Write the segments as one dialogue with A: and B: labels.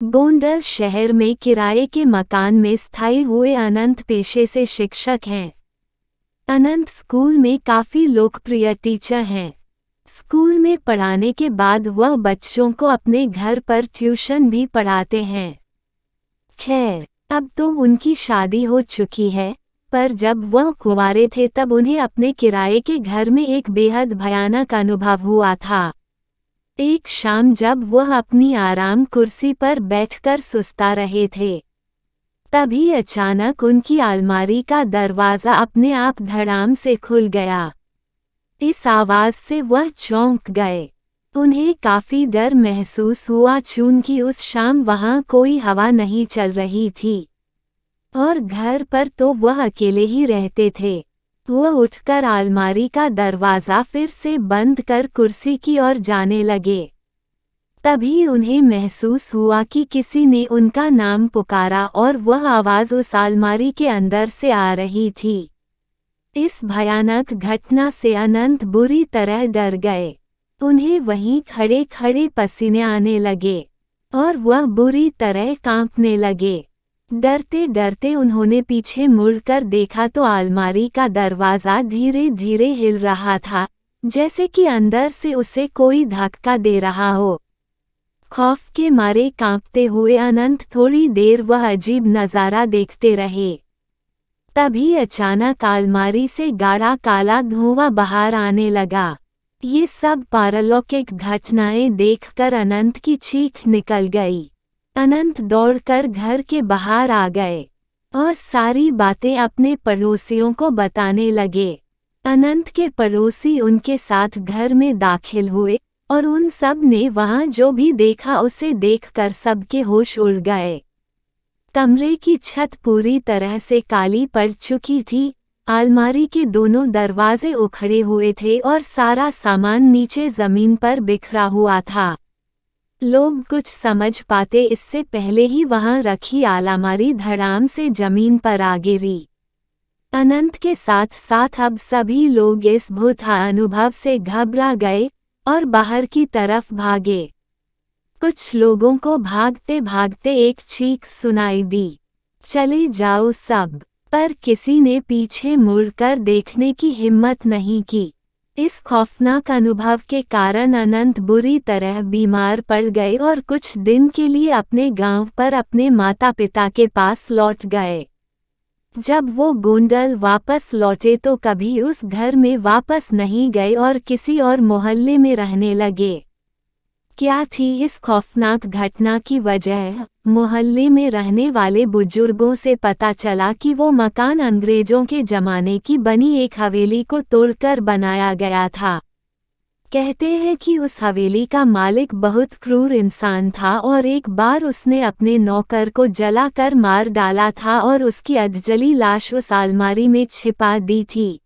A: गोंडल शहर में किराए के मकान में स्थायी हुए अनंत पेशे से शिक्षक हैं। अनंत स्कूल में काफ़ी लोकप्रिय टीचर हैं। स्कूल में पढ़ाने के बाद वह बच्चों को अपने घर पर ट्यूशन भी पढ़ाते हैं। खैर, अब तो उनकी शादी हो चुकी है, पर जब वह कुंवारे थे तब उन्हें अपने किराए के घर में एक बेहद भयानक अनुभव हुआ था। एक शाम जब वह अपनी आराम कुर्सी पर बैठकर सुस्ता रहे थे, तभी अचानक उनकी अलमारी का दरवाज़ा अपने आप धड़ाम से खुल गया। इस आवाज़ से वह चौंक गए। उन्हें काफ़ी डर महसूस हुआ चूँकि उस शाम वहाँ कोई हवा नहीं चल रही थी और घर पर तो वह अकेले ही रहते थे। वह उठकर अलमारी का दरवाज़ा फिर से बंद कर कुर्सी की ओर जाने लगे। तभी उन्हें महसूस हुआ कि किसी ने उनका नाम पुकारा और वह आवाज़ उस अलमारी के अंदर से आ रही थी। इस भयानक घटना से अनंत बुरी तरह डर गए। उन्हें वहीं खड़े खड़े पसीने आने लगे और वह बुरी तरह कांपने लगे। डरते डरते उन्होंने पीछे मुड़कर देखा तो अलमारी का दरवाज़ा धीरे धीरे हिल रहा था, जैसे कि अंदर से उसे कोई धक्का दे रहा हो। खौफ के मारे कांपते हुए अनंत थोड़ी देर वह अजीब नज़ारा देखते रहे। तभी अचानक अलमारी से गाढ़ा काला धुआं बाहर आने लगा। ये सब पारलौकिक घटनाएं देखकर अनंत की चीख निकल गई। अनंत दौड़कर घर के बाहर आ गए और सारी बातें अपने पड़ोसियों को बताने लगे। अनंत के पड़ोसी उनके साथ घर में दाखिल हुए और उन सब ने वहां जो भी देखा उसे देखकर सबके होश उड़ गए। कमरे की छत पूरी तरह से काली पड़ चुकी थी। अलमारी के दोनों दरवाजे उखड़े हुए थे और सारा सामान नीचे जमीन पर बिखरा हुआ था। लोग कुछ समझ पाते इससे पहले ही वहां रखी अलमारी धड़ाम से जमीन पर आ गिरी। अनंत के साथ साथ अब सभी लोग इस भूत अनुभव से घबरा गए और बाहर की तरफ भागे। कुछ लोगों को भागते भागते एक चीख सुनाई दी, चले जाओ सब, पर किसी ने पीछे मुड़कर देखने की हिम्मत नहीं की। इस खौफनाक अनुभव के कारण अनंत बुरी तरह बीमार पड़ गए और कुछ दिन के लिए अपने गांव पर अपने माता पिता के पास लौट गए। जब वो गोंडल वापस लौटे तो कभी उस घर में वापस नहीं गए और किसी और मोहल्ले में रहने लगे। क्या थी इस खौफनाक घटना की वजह? मोहल्ले में रहने वाले बुजुर्गों से पता चला कि वो मकान अंग्रेजों के जमाने की बनी एक हवेली को तोड़कर बनाया गया था। कहते हैं कि उस हवेली का मालिक बहुत क्रूर इंसान था और एक बार उसने अपने नौकर को जलाकर मार डाला था और उसकी अधजली लाश उस अलमारी में छिपा दी थी।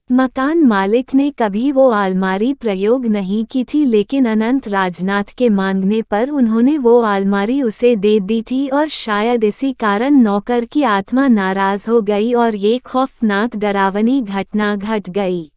A: मकान मालिक ने कभी वो अलमारी प्रयोग नहीं की थी, लेकिन अनंत राजनाथ के मांगने पर उन्होंने वो अलमारी उसे दे दी थी और शायद इसी कारण नौकर की आत्मा नाराज हो गई और ये खौफनाक डरावनी घटना घट गई।